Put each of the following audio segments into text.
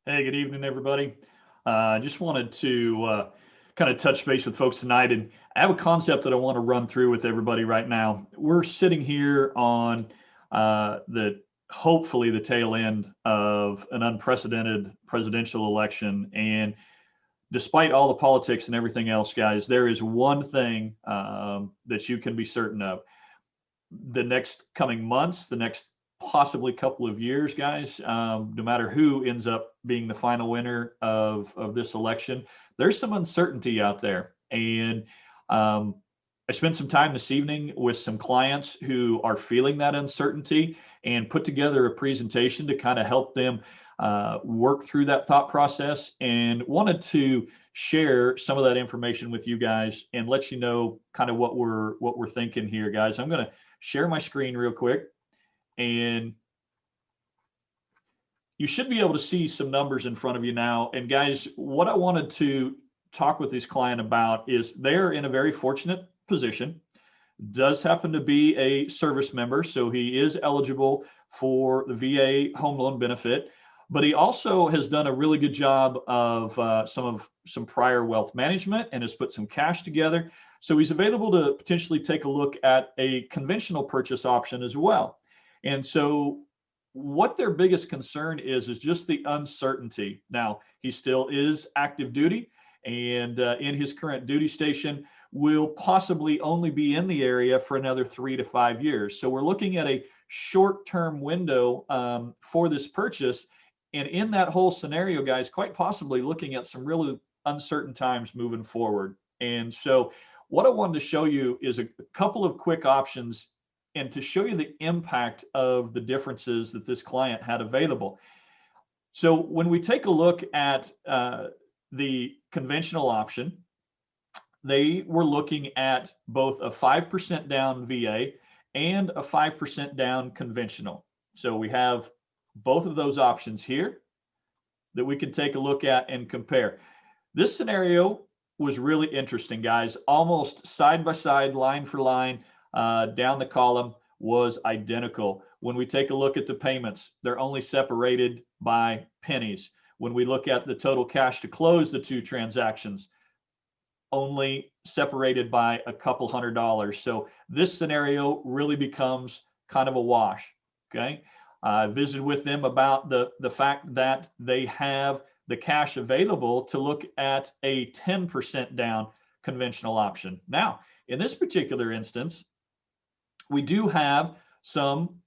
Hey, good evening, everybody. I just wanted to kind of touch base with folks tonight, and I have a concept that I want to run through with everybody right now. We're sitting here on the hopefully the tail end of an unprecedented presidential election, and despite all the politics and everything else, guys, there is one thing that you can be certain of: the next coming months, the next possibly couple of years, guys, no matter who ends up being the final winner of this election, there's some uncertainty out there. And I spent some time this evening with some clients who are feeling that uncertainty and put together a presentation to kind of help them work through that thought process, and wanted to share some of that information with you guys and let you know kind of what we're thinking here, guys. I'm going to share my screen real quick, and you should be able to see some numbers in front of you now. And guys, what I wanted to talk with this client about is they're in a very fortunate position. Does happen to be a service member, so he is eligible for the VA home loan benefit, but he also has done a really good job of some prior wealth management and has put some cash together. So he's available to potentially take a look at a conventional purchase option as well. And so what their biggest concern is just the uncertainty. Now, he still is active duty, and in his current duty station will possibly only be in the area for another 3 to 5 years. So we're looking at a short-term window for this purchase. And in that whole scenario, guys, quite possibly looking at some really uncertain times moving forward. And so what I wanted to show you is a couple of quick options, and to show you the impact of the differences that this client had available. So when we take a look at the conventional option, they were looking at both a 5% down VA and a 5% down conventional. So we have both of those options here that we can take a look at and compare. This scenario was really interesting, guys. Almost side by side, line for line, down the column was identical. When we take a look at the payments, they're only separated by pennies. When we look at the total cash to close the two transactions, only separated by a couple $100s. So this scenario really becomes kind of a wash. Okay. I visited with them about the fact that they have the cash available to look at a 10% down conventional option. Now, in this particular instance, we do have some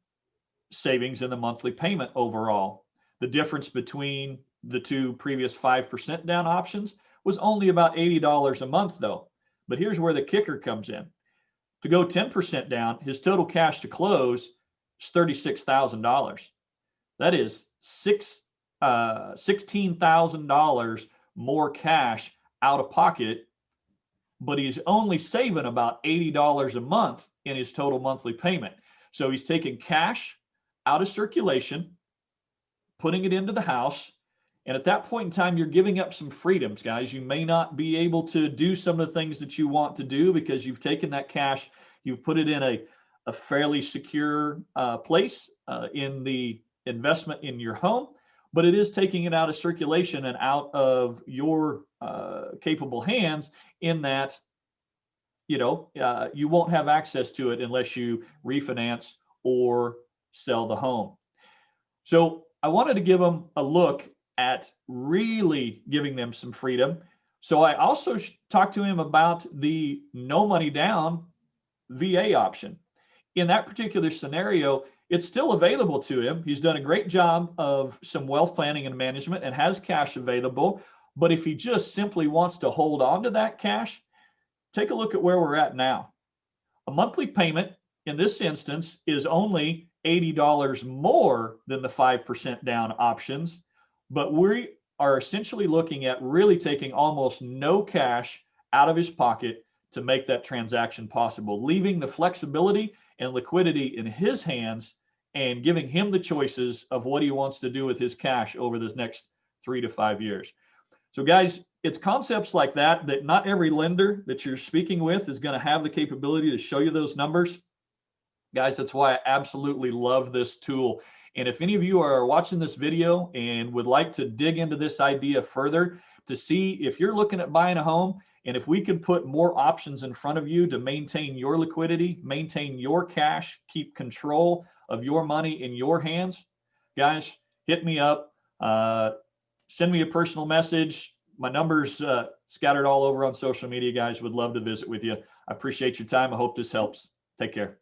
savings in the monthly payment overall. The difference between the two previous 5% down options was only about $80 a month, though. But here's where the kicker comes in. To go 10% down, his total cash to close is $36,000. That is $16,000 more cash out of pocket, but he's only saving about $80 a month in his total monthly payment. So he's taking cash out of circulation, putting it into the house. And at that point in time, you're giving up some freedoms, guys. You may not be able to do some of the things that you want to do because you've taken that cash, you've put it in a fairly secure place in the investment in your home, but it is taking it out of circulation and out of your capable hands, in that you won't have access to it unless you refinance or sell the home. So I wanted to give them a look at really giving them some freedom. So I also talked to him about the no money down VA option. In that particular scenario, it's still available to him. He's done a great job of some wealth planning and management and has cash available. But if he just simply wants to hold on to that cash, take a look at where we're at now. A monthly payment in this instance is only $80 more than the 5% down options, but we are essentially looking at really taking almost no cash out of his pocket to make that transaction possible, leaving the flexibility and liquidity in his hands and giving him the choices of what he wants to do with his cash over this next 3 to 5 years. So guys, it's concepts like that not every lender that you're speaking with is going to have the capability to show you those numbers. Guys, that's why I absolutely love this tool. And if any of you are watching this video and would like to dig into this idea further to see if you're looking at buying a home, and if we could put more options in front of you to maintain your liquidity, maintain your cash, keep control of your money in your hands, guys, hit me up. Send me a personal message. My number's scattered all over on social media, guys. Would love to visit with you. I appreciate your time. I hope this helps. Take care.